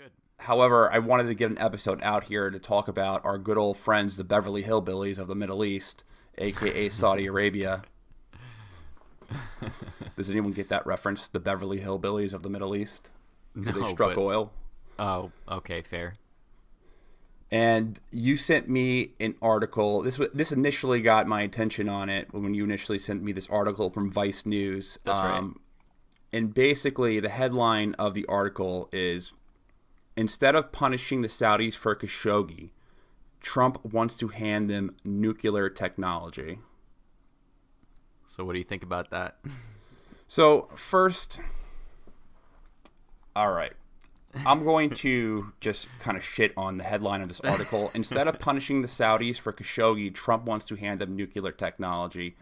Good. However, I wanted to get an episode out here to talk about our good old friends, the Beverly Hillbillies of the Middle East, aka Saudi Arabia. Does anyone get that reference? The Beverly Hillbillies of the Middle East? Because they No, struck but oil. oh, okay, fair. And you sent me an article. This initially got my attention on it when you initially sent me this article from Vice News. That's right. And basically, the headline of the article is, instead of punishing the Saudis for Khashoggi, Trump wants to hand them nuclear technology. So what do you think about that? So first, all right. I'm going to just kind of shit on the headline of this article. Instead of punishing the Saudis for Khashoggi, Trump wants to hand them nuclear technology.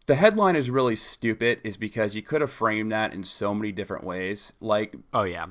The headline is really stupid, is because you could have framed that in so many different ways. Like, Oh yeah.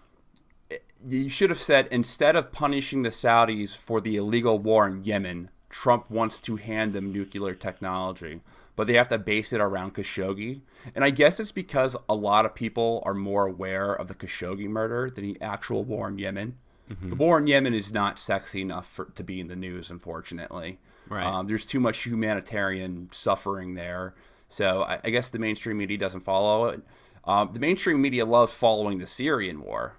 you should have said, instead of punishing the Saudis for the illegal war in Yemen, Trump wants to hand them nuclear technology. But they have to base it around Khashoggi. And I guess it's because a lot of people are more aware of the Khashoggi murder than the actual war in Yemen. The war in Yemen is not sexy enough to be in the news, unfortunately. Right. There's too much humanitarian suffering there. So I guess the mainstream media doesn't follow it. The mainstream media loves following the Syrian war.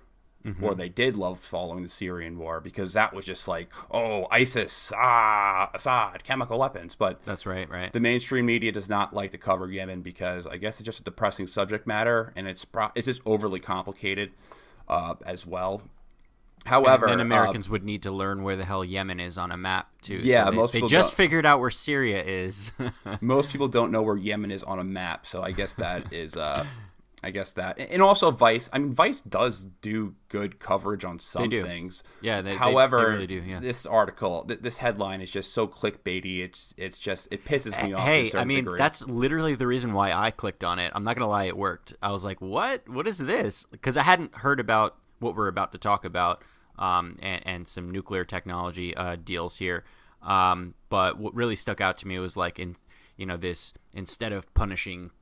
Or they did love following the Syrian war, because that was just like, oh, ISIS, Assad, chemical weapons. But That's right. the mainstream media does not like to cover Yemen because I guess it's just a depressing subject matter, and it's just overly complicated as well. However, And then Americans would need to learn where the hell Yemen is on a map too. Yeah, So they, most they people just don't. figured out where Syria is. most people don't know where Yemen is on a map, so I guess that is I guess that, and also Vice. I mean, Vice does do good coverage on some do. things. Yeah, they However, really do. Yeah. this article, this headline is just so clickbaity. It's just, it pisses me off to a Hey, certain I mean, degree. that's literally the reason why I clicked on it. I'm not gonna lie, it worked. I was like, "What? What is this?" Because I hadn't heard about what we're about to talk about, and some nuclear technology deals here. But what really stuck out to me was like, this, instead of punishing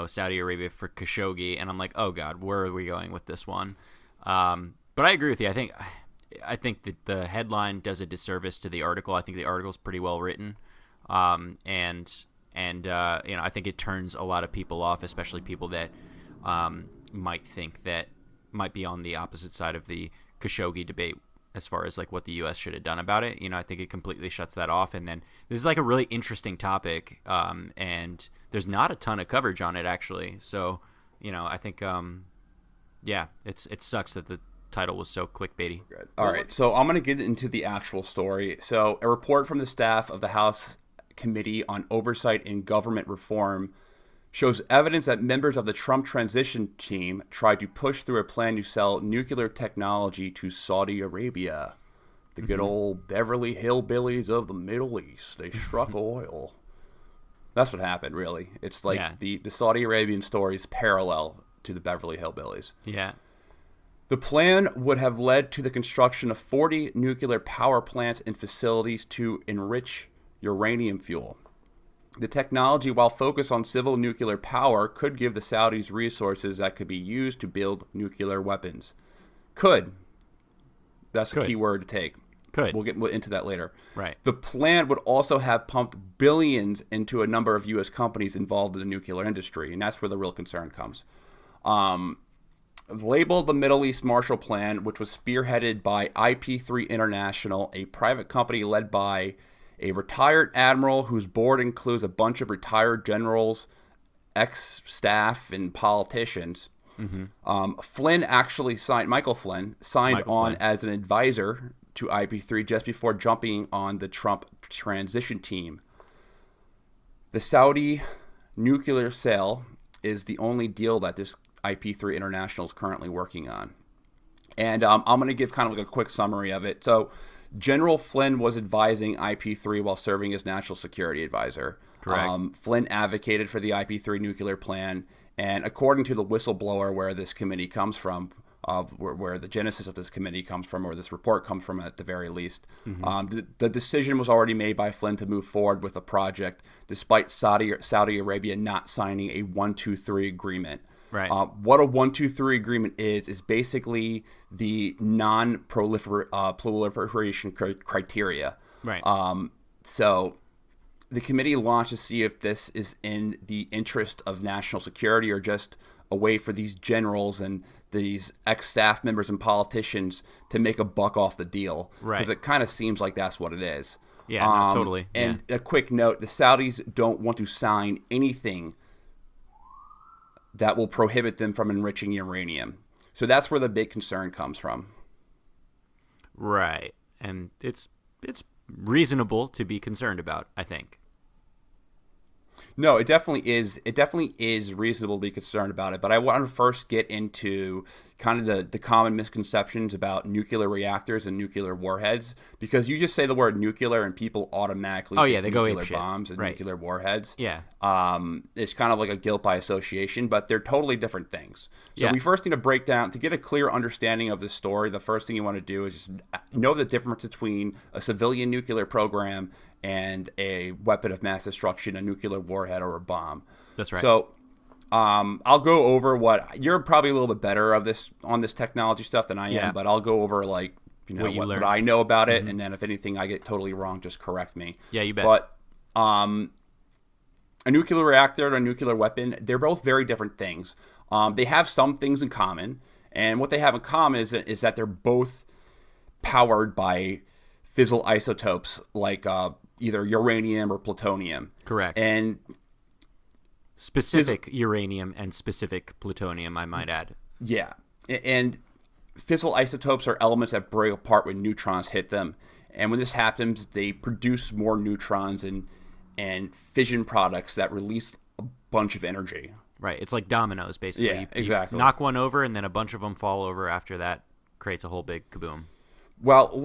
Saudi Arabia for Khashoggi, and I'm like, oh god, where are we going with this one? But I agree with you. I think that the headline does a disservice to the article. I think the article's pretty well written, and I think it turns a lot of people off, especially people that might be on the opposite side of the Khashoggi debate as far as like what the U.S. should have done about it. I think it completely shuts that off. And then this is like a really interesting topic, and there's not a ton of coverage on it actually. So, I think, it sucks that the title was so clickbaity. Good. All right, so I'm going to get into the actual story. So, a report from the staff of the House Committee on Oversight and Government Reform shows evidence that members of the Trump transition team tried to push through a plan to sell nuclear technology to Saudi Arabia. The good old Beverly Hillbillies of the Middle East. They struck oil. That's what happened, really. It's like the Saudi Arabian story is parallel to the Beverly Hillbillies. Yeah. The plan would have led to the construction of 40 nuclear power plants and facilities to enrich uranium fuel. The technology, while focused on civil nuclear power, could give the Saudis resources that could be used to build nuclear weapons. Could. That's a key word to take. Could. We'll get into that later. Right. The plan would also have pumped billions into a number of U.S. companies involved in the nuclear industry, and that's where the real concern comes. Labeled the Middle East Marshall Plan, which was spearheaded by IP3 International, a private company led by a retired admiral whose board includes a bunch of retired generals, ex-staff, and politicians. Flynn actually signed, Michael Flynn signed on as an advisor to IP3 just before jumping on the Trump transition team. The Saudi nuclear sale is the only deal that this IP3 International is currently working on. And I'm going to give kind of like a quick summary of it. So General Flynn was advising IP3 while serving as national security advisor. Correct. Flynn advocated for the IP3 nuclear plan, and according to the whistleblower where this committee comes from, where the genesis of this committee comes from, or this report comes from at the very least, the decision was already made by Flynn to move forward with the project, despite Saudi Arabia not signing a 1-2-3 agreement. Right. What a 1-2-3 agreement is basically the non-proliferation criteria. Right. So the committee launched to see if this is in the interest of national security or just a way for these generals and these ex-staff members and politicians to make a buck off the deal. Right. Because it kind of seems like that's what it is. Yeah, no, totally. And a quick note, the Saudis don't want to sign anything that will prohibit them from enriching uranium. So that's where the big concern comes from. Right. And it's reasonable to be concerned about, I think. No, it definitely is. It definitely is reasonable to be concerned about it. But I want to first get into kind of the common misconceptions about nuclear reactors and nuclear warheads, because you just say the word nuclear and people automatically they go nuclear apeshit. bombs and Right. nuclear warheads. Yeah. It's kind of like a guilt by association, but they're totally different things. So Yeah. we first need to break down, to get a clear understanding of this story, the first thing you want to do is just know the difference between a civilian nuclear program and a weapon of mass destruction, a nuclear warhead or a bomb. That's right. So I'll go over what you're probably a little bit better of this on this technology stuff than I am, Yeah. but I'll go over like what I know about it, and then if anything I get totally wrong, just correct me. Yeah, you bet. But a nuclear reactor and a nuclear weapon, they're both very different things. They have some things in common, and what they have in common is that they're both powered by fissile isotopes like either uranium or plutonium. Correct. And specific uranium and specific plutonium, I might add. yeah, and fissile isotopes are elements that break apart when neutrons hit them. And when this happens, they produce more neutrons and fission products that release a bunch of energy. Right. It's like dominoes, basically. Yeah, exactly. You knock one over, and then a bunch of them fall over after that. Creates a whole big kaboom. Well,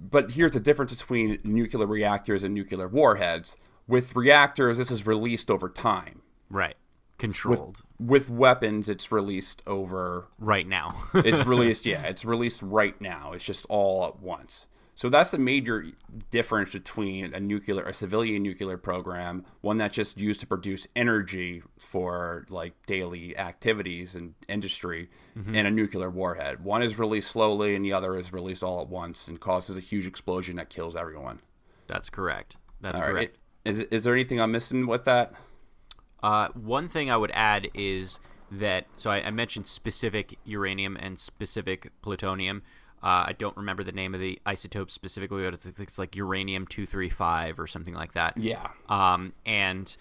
but here's the difference between nuclear reactors and nuclear warheads. With reactors, this is released over time. Right. Controlled. With weapons, it's released over... Right now. It's released right now. It's just all at once. So that's the major difference between a civilian nuclear program, one that's just used to produce energy for like daily activities and industry, and a nuclear warhead. One is released slowly and the other is released all at once and causes a huge explosion that kills everyone. That's correct. That's All correct. right. Is there anything I'm missing with that? One thing I would add is that, so I mentioned specific uranium and specific plutonium. I don't remember the name of the isotope specifically, but it's like uranium-235 or something like that. Yeah. And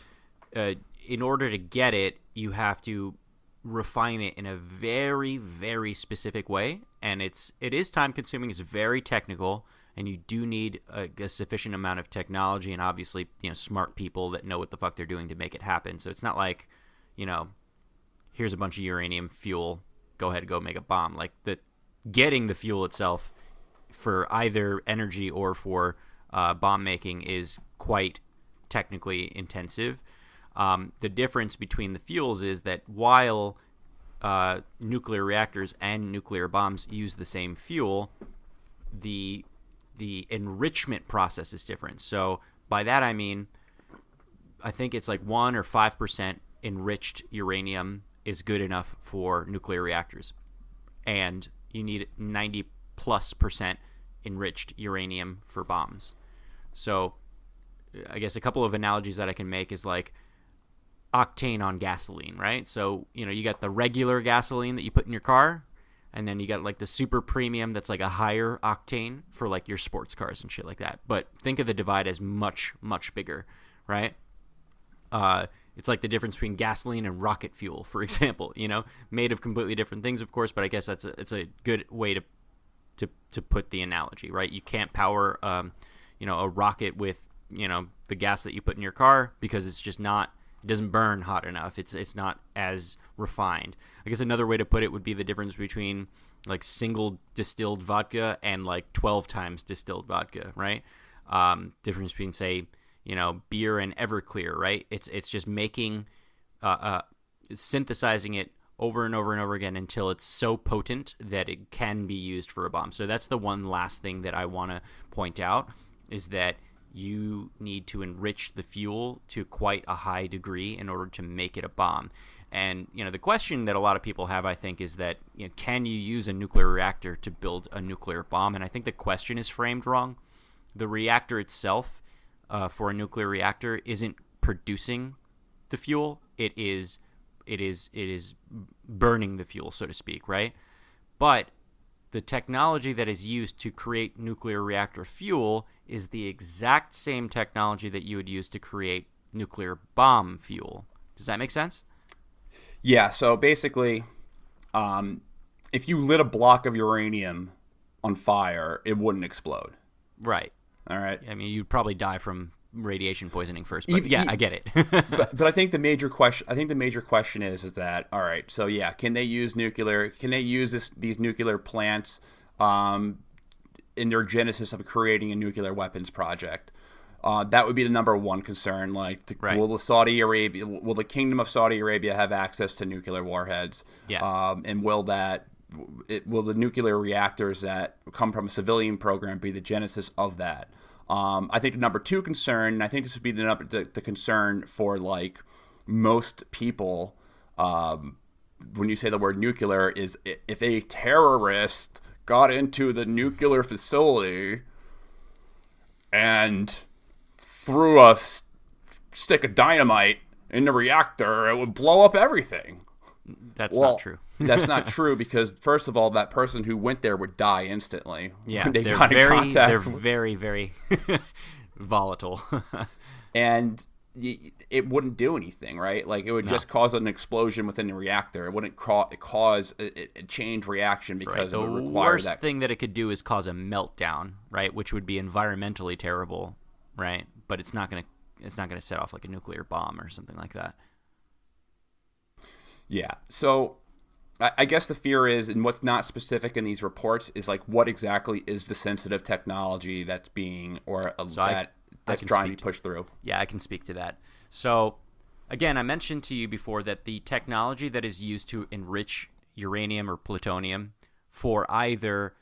in order to get it, you have to refine it in a very, very specific way. And it is time-consuming. It's very technical, and you do need a sufficient amount of technology and obviously smart people that know what the fuck they're doing to make it happen. So it's not like, here's a bunch of uranium fuel, go ahead and go make a bomb. Like getting the fuel itself for either energy or for bomb making is quite technically intensive. The difference between the fuels is that while nuclear reactors and nuclear bombs use the same fuel, the enrichment process is different. So by that I mean, I think it's like 1 or 5% enriched uranium is good enough for nuclear reactors, and you need 90+% enriched uranium for bombs. So I guess a couple of analogies that I can make is like octane on gasoline, right? So, you got the regular gasoline that you put in your car, and then you got like the super premium that's like a higher octane for like your sports cars and shit like that. But think of the divide as much, much bigger, right? It's like the difference between gasoline and rocket fuel, for example, made of completely different things, of course, but I guess it's a good way to put the analogy, right? You can't power, a rocket with, the gas that you put in your car because it's just not, it doesn't burn hot enough. It's not as refined. I guess another way to put it would be the difference between like single distilled vodka and like 12 times distilled vodka, right? Difference between, say, beer and Everclear, right? It's just making, synthesizing it over and over and over again until it's so potent that it can be used for a bomb. So that's the one last thing that I want to point out, is that you need to enrich the fuel to quite a high degree in order to make it a bomb. And the question that a lot of people have, I think, is that can you use a nuclear reactor to build a nuclear bomb? And I think the question is framed wrong. The reactor itself, for a nuclear reactor, isn't producing the fuel. It is burning the fuel, so to speak, right? But the technology that is used to create nuclear reactor fuel is the exact same technology that you would use to create nuclear bomb fuel. Does that make sense? Yeah, so basically, if you lit a block of uranium on fire, it wouldn't explode. Right. All right. I mean, you'd probably die from radiation poisoning first, but I get it. but I think the major question is that, all right, so yeah, can they use nuclear? Can they use these nuclear plants in their genesis of creating a nuclear weapons project? That would be the number one concern. Like, right. will the Kingdom of Saudi Arabia have access to nuclear warheads? Yeah. And will the nuclear reactors that come from a civilian program be the genesis of that? I think the number two concern, and I think this would be the concern for like most people, when you say the word nuclear, is if a terrorist got into the nuclear facility and threw a stick of dynamite in the reactor, it would blow up everything. That's not true. That's not true because, first of all, that person who went there would die instantly. Yeah, when they're very, very volatile. And it wouldn't do anything, right? Like, it would just cause an explosion within the reactor. It wouldn't cause a chain reaction because it would require that. The worst thing that it could do is cause a meltdown, right? Which would be environmentally terrible, right? But it's not gonna set off like a nuclear bomb or something like that. Yeah. So I guess the fear is, and what's not specific in these reports, is like what exactly is the sensitive technology that's being that's trying to be pushed through. Yeah, I can speak to that. So again, I mentioned to you before that the technology that is used to enrich uranium or plutonium for either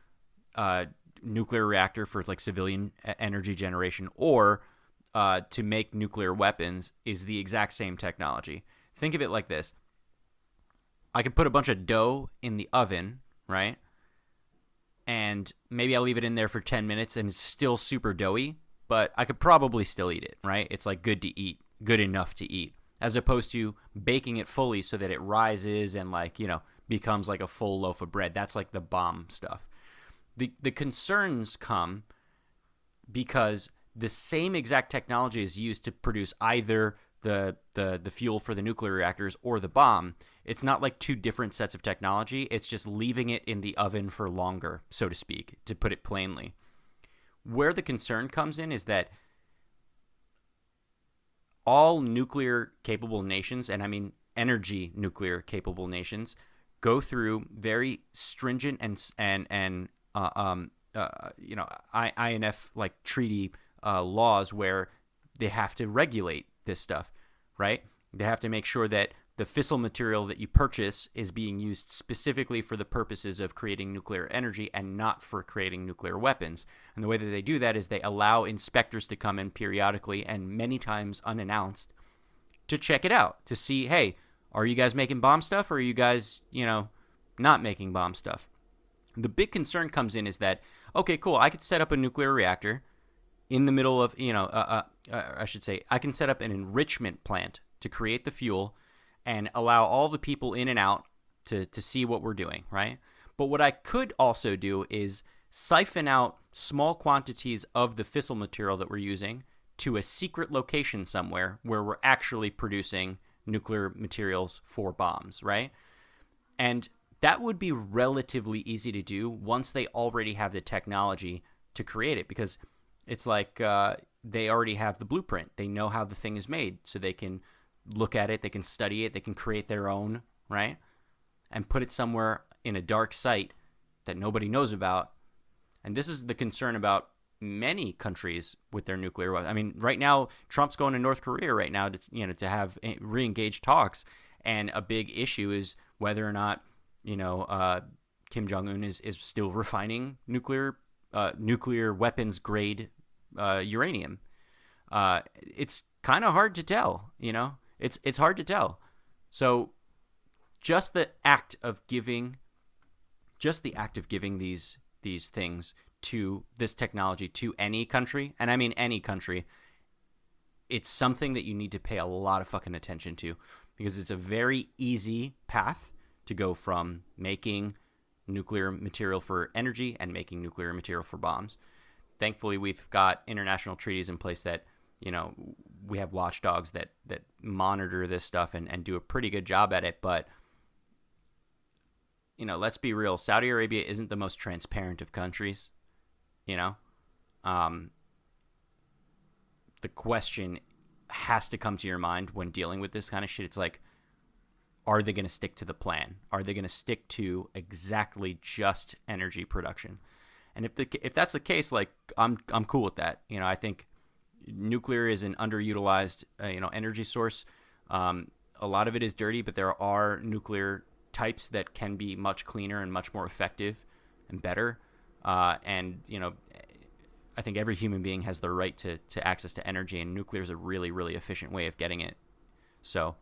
nuclear reactor for like civilian energy generation or to make nuclear weapons is the exact same technology. Think of it like this. I could put a bunch of dough in the oven, right? And maybe I'll leave it in there for 10 minutes and it's still super doughy, but I could probably still eat it, right? It's like good to eat, good enough to eat, as opposed to baking it fully so that it rises and becomes like a full loaf of bread. That's like the bomb stuff. The concerns come because the same exact technology is used to produce either the fuel for the nuclear reactors or the bomb. It's not like two different sets of technology. It's just leaving it in the oven for longer, so to speak, to put it plainly. Where the concern comes in is that all nuclear capable nations, and I mean energy nuclear capable nations, go through very stringent and INF like treaty laws where they have to regulate this stuff, right? They have to make sure that the fissile material that you purchase is being used specifically for the purposes of creating nuclear energy and not for creating nuclear weapons. And the way that they do that is they allow inspectors to come in periodically and many times unannounced to check it out, to see, hey, are you guys making bomb stuff or are you guys, not making bomb stuff? The big concern comes in is that, okay, cool, I could set up a nuclear reactor in the middle of, I should say, I can set up an enrichment plant to create the fuel and allow all the people in and out to see what we're doing, right? But what I could also do is siphon out small quantities of the fissile material that we're using to a secret location somewhere where we're actually producing nuclear materials for bombs, right? And that would be relatively easy to do once they already have the technology to create it, because it's like they already have the blueprint. They know how the thing is made, so they can look at it, they can study it, they can create their own, right? And put it somewhere in a dark site that nobody knows about. And this is the concern about many countries with their nuclear weapons. I mean, right now, Trump's going to North Korea right now to have re-engage talks, and a big issue is whether or not Kim Jong-un is still refining nuclear weapons grade uranium. It's kind of hard to tell, It's hard to tell. So just the act of giving these things to this technology to any country, and I mean any country, it's something that you need to pay a lot of fucking attention to, because it's a very easy path to go from making nuclear material for energy and making nuclear material for bombs. Thankfully, we've got international treaties in place that, we have watchdogs that monitor this stuff and do a pretty good job at it. But, let's be real. Saudi Arabia isn't the most transparent of countries, The question has to come to your mind when dealing with this kind of shit. It's like, are they going to stick to the plan? Are they going to stick to exactly just energy production? And if that's the case, like, I'm cool with that. I think nuclear is an underutilized energy source. A lot of it is dirty, but there are nuclear types that can be much cleaner and much more effective and better. And I think every human being has the right to access to energy, and nuclear is a really, really efficient way of getting it. So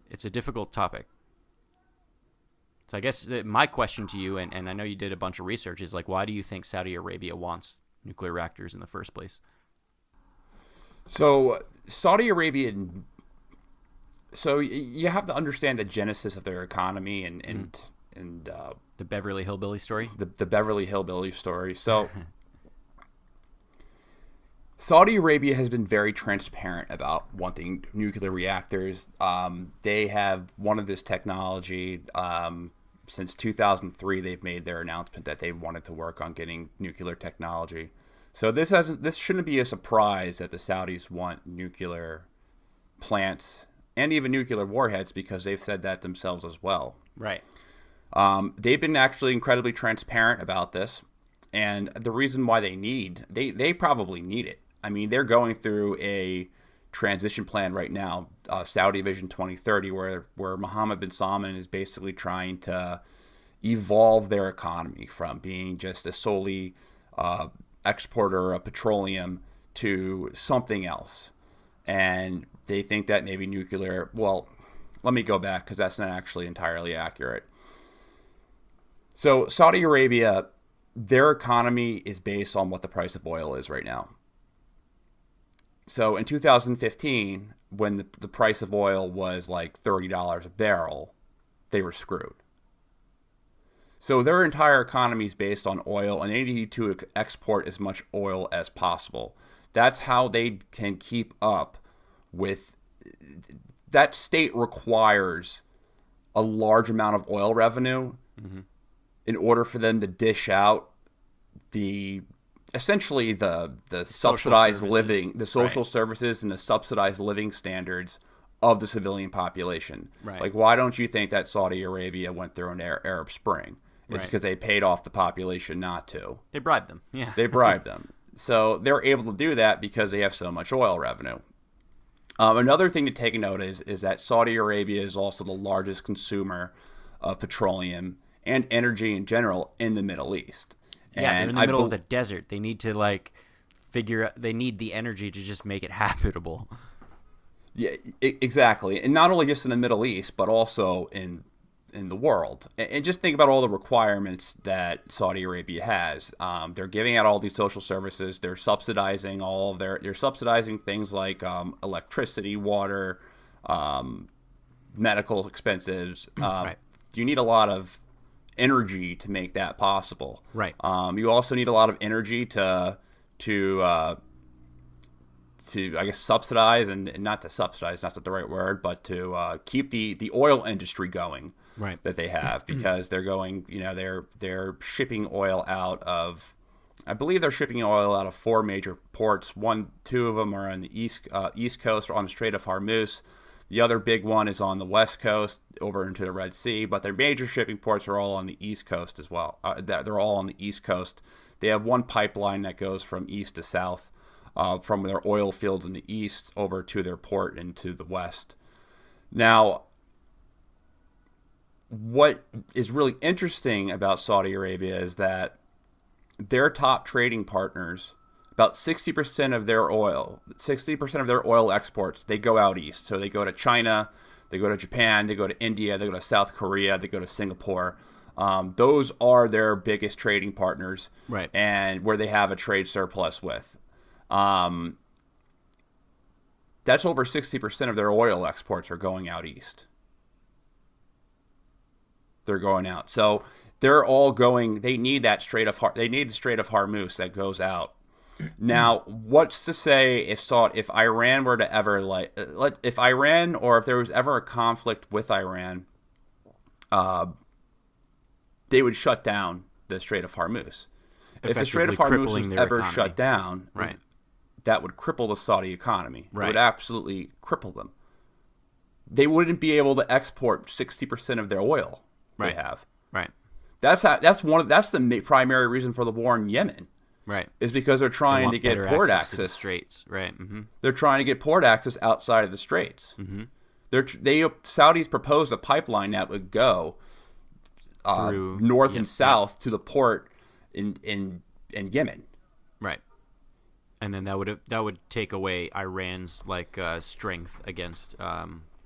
it's a difficult topic. So I guess my question to you, and I know you did a bunch of research, is like, why do you think Saudi Arabia wants nuclear reactors in the first place? So Saudi Arabia, so you have to understand the genesis of their economy and the Beverly Hillbilly story. The Beverly Hillbilly story. So Saudi Arabia has been very transparent about wanting nuclear reactors. They have wanted this technology since 2003. They've made their announcement that they wanted to work on getting nuclear technology. So this shouldn't be a surprise that the Saudis want nuclear plants and even nuclear warheads, because they've said that themselves as well. Right. They've been actually incredibly transparent about this, and the reason why they probably need it. I mean, they're going through a transition plan right now, Saudi Vision 2030, where Mohammed bin Salman is basically trying to evolve their economy from being just a solely exporter of petroleum to something else. And they think that maybe nuclear, well, let me go back because that's not actually entirely accurate. So Saudi Arabia, their economy is based on what the price of oil is right now. So in 2015, when the price of oil was like $30 a barrel, they were screwed. So their entire economy is based on oil, and they need to export as much oil as possible. That's how they can keep up with. That state requires a large amount of oil revenue in order for them to dish out essentially the subsidized living, the social services and the subsidized living standards of the civilian population. Right. Like, why don't you think that Saudi Arabia went through an Arab Spring? It's because they paid off the population not to. They bribed them. Yeah. They bribed them. So they're able to do that because they have so much oil revenue. Another thing to take note is that Saudi Arabia is also the largest consumer of petroleum and energy in general in the Middle East. Yeah, they're in the middle of the desert. They need to they need the energy to just make it habitable. Yeah, exactly. And not only just in the Middle East, but also in the world. And just think about all the requirements that Saudi Arabia has. They're giving out all these social services. They're subsidizing they're subsidizing things like electricity, water, medical expenses. Right. You need a lot of energy to make that possible. Right. You also need a lot of energy to I guess subsidize and not to subsidize, not the right word, but to keep the oil industry going. Right. That they have, because they're going, they're shipping oil out of, I believe they're shipping oil out of 4 major ports. Two of them are on the east coast, or on the Strait of Hormuz. The other big one is on the west coast, over into the Red Sea. But their major shipping ports are all on the east coast as well. They're all on the east coast. They have one pipeline that goes from east to south, from their oil fields in the east over to their port into the west. Now, what is really interesting about Saudi Arabia is that their top trading partners, about 60% of their oil exports, they go out east. So they go to China, They go to Japan, they go to India, they go to South Korea, they go to Singapore. Those are their biggest trading partners, right? And where they have a trade surplus with. That's over 60% of their oil exports are going out east. They're going out, so they're all going. They need that Strait of Hormuz that goes out. Now, what's to say if Iran were to ever if Iran, or if there was ever a conflict with Iran, they would shut down the Strait of Hormuz. If the Strait of Hormuz was ever shut down, right, that would cripple the Saudi economy. Right. It would absolutely cripple them. They wouldn't be able to export 60% of their oil they have. Right. That's the primary reason for the war in Yemen. Right. Is because they're trying to get port access to the straits. Right. Mm-hmm. They're trying to get port access outside of the straits. Mm-hmm. Saudis proposed a pipeline that would go through north and south to the port in Yemen. Right. And then that would take away Iran's strength against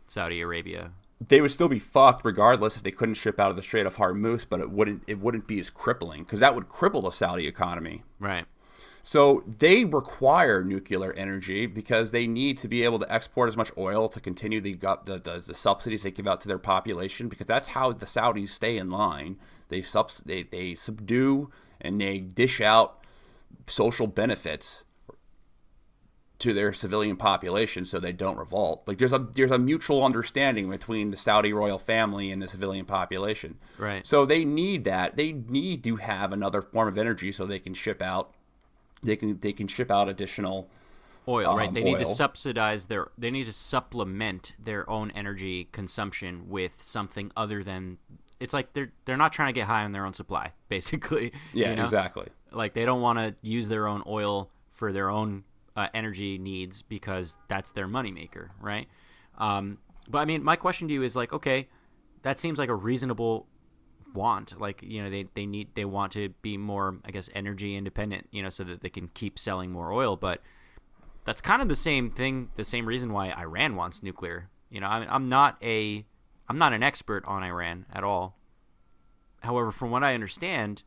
Saudi Arabia. They would still be fucked regardless if they couldn't ship out of the Strait of Hormuz, but it wouldn't be as crippling, because that would cripple the Saudi economy. Right. So they require nuclear energy because they need to be able to export as much oil to continue the subsidies they give out to their population, because that's how the Saudis stay in line. They subdue and they dish out social benefits to their civilian population so they don't revolt. There's a mutual understanding between the Saudi royal family and the civilian population. Right. So they need that. They need to have another form of energy so they can ship out. They can ship out additional oil. Right. They need to subsidize They need to supplement their own energy consumption with something other than. It's like they're not trying to get high on their own supply, basically. Yeah. Exactly. They don't want to use their own oil for their own energy needs because that's their moneymaker, right? But I mean, my question to you is okay, that seems like a reasonable want. They want to be more, I guess, energy independent, so that they can keep selling more oil. But that's kind of the same thing, the same reason why Iran wants nuclear. I mean, I'm not an expert on Iran at all. However, from what I understand,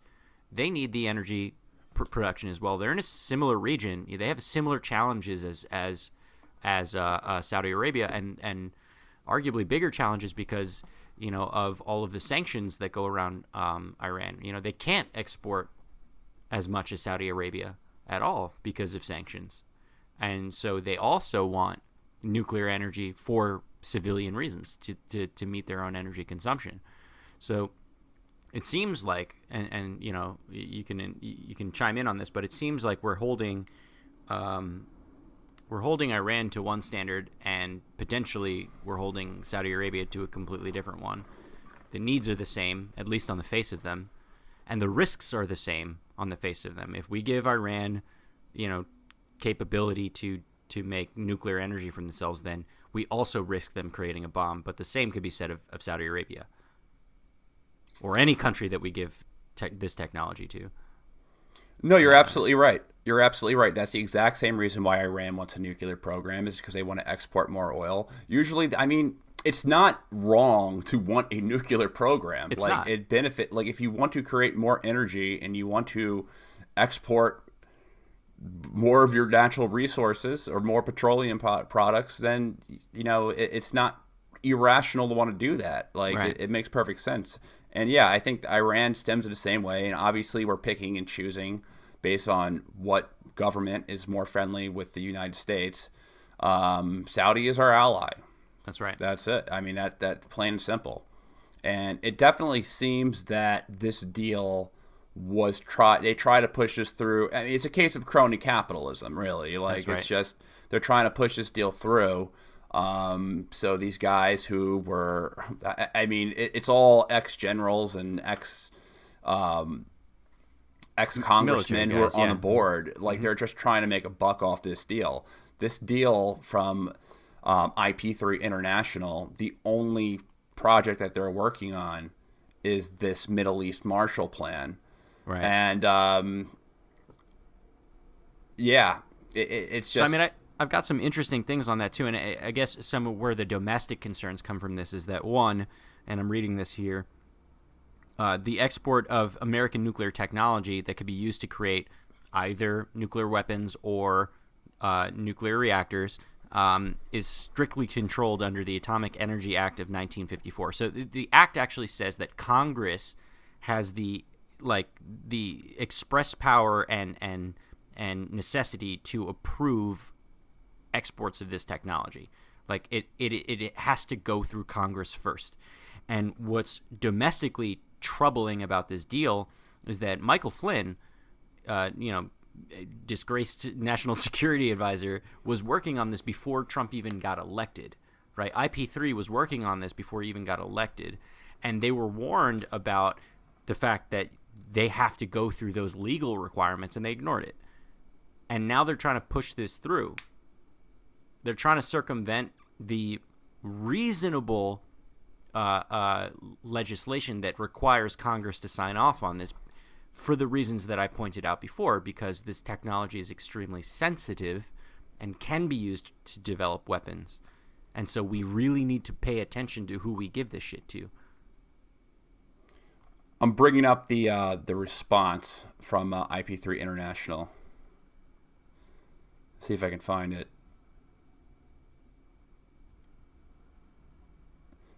they need the energy production as well. They're in a similar region. They have similar challenges as Saudi Arabia, and arguably bigger challenges because of all of the sanctions that go around Iran. They can't export as much as Saudi Arabia at all because of sanctions, and so they also want nuclear energy for civilian reasons to meet their own energy consumption. So it seems like, and you can chime in on this, but it seems like we're holding Iran to one standard, and potentially we're holding Saudi Arabia to a completely different one. The needs are the same, at least on the face of them, and the risks are the same on the face of them. If we give Iran, capability to make nuclear energy for themselves, then we also risk them creating a bomb. But the same could be said of Saudi Arabia, or any country that we give this technology to. No, you're absolutely right. You're absolutely right. That's the exact same reason why Iran wants a nuclear program, is because they want to export more oil. Usually, I mean, it's not wrong to want a nuclear program. It's not. It benefit. If you want to create more energy and you want to export more of your natural resources or more petroleum products, then it's not irrational to want to do that. Right. It makes perfect sense. And yeah, I think Iran stems in the same way. And obviously, we're picking and choosing based on what government is more friendly with the United States. Saudi is our ally. That's right. That's it. I mean, that's plain and simple. And it definitely seems that this deal was they try to push this through. I mean, it's a case of crony capitalism, really. That's right. It's just they're trying to push this deal through. So these guys who were, I mean, it's all ex-generals and ex-congressmen who are on the board. They're just trying to make a buck off this deal. This deal from IP3 International, the only project that they're working on is this Middle East Marshall Plan. Right. And, yeah, it's just... So, I mean, I've got some interesting things on that too, and I guess some of where the domestic concerns come from this is that one, and I'm reading this here, the export of American nuclear technology that could be used to create either nuclear weapons or nuclear reactors is strictly controlled under the Atomic Energy Act of 1954. So the act actually says that Congress has the express power and necessity to approve exports of this technology. Like it has to go through Congress first. And what's domestically troubling about this deal is that Michael Flynn, disgraced national security advisor, was working on this before Trump even got elected, right? IP3 was working on this before he even got elected, and they were warned about the fact that they have to go through those legal requirements, and they ignored it. And now they're trying to push this through. They're trying to circumvent the reasonable legislation that requires Congress to sign off on this for the reasons that I pointed out before, because this technology is extremely sensitive and can be used to develop weapons. And so we really need to pay attention to who we give this shit to. I'm bringing up the response from IP3 International. See if I can find it.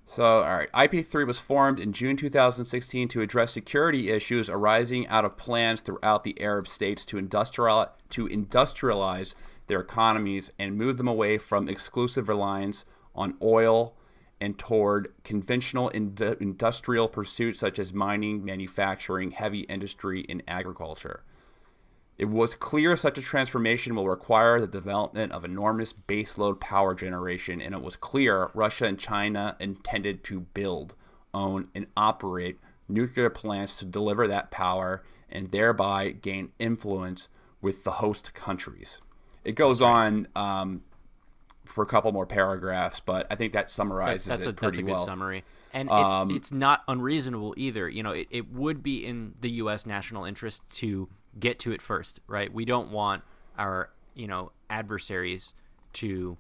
So, all right. IP3 was formed in June 2016 to address security issues arising out of plans throughout the Arab states to industrialize their economies and move them away from exclusive reliance on oil and toward conventional industrial pursuits such as mining, manufacturing, heavy industry, and agriculture. It was clear such a transformation will require the development of enormous baseload power generation, and it was clear Russia and China intended to build, own, and operate nuclear plants to deliver that power and thereby gain influence with the host countries. It goes on for a couple more paragraphs, but I think that summarizes it pretty well. That's a good summary. And it's not unreasonable either. It would be in the U.S. national interest to get to it first, right? We don't want our, adversaries to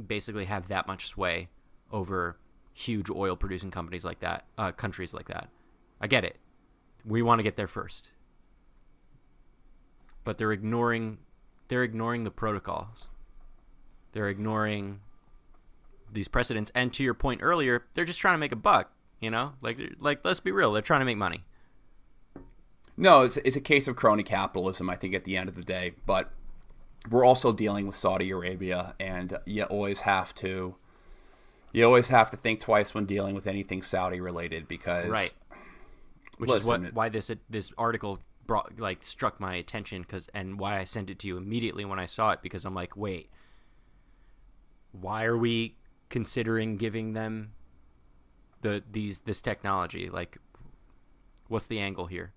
basically have that much sway over huge oil producing companies like that, countries like that. I get it. We want to get there first. But they're ignoring the protocols. They're ignoring these precedents. And to your point earlier, they're just trying to make a buck, Like let's be real, they're trying to make money. No, it's a case of crony capitalism, I think, at the end of the day. But we're also dealing with Saudi Arabia, and you always have to think twice when dealing with anything Saudi related, because right, which is why this article struck my attention, and why I sent it to you immediately when I saw it, because I'm like, wait, why are we considering giving them this technology? Like, what's the angle here?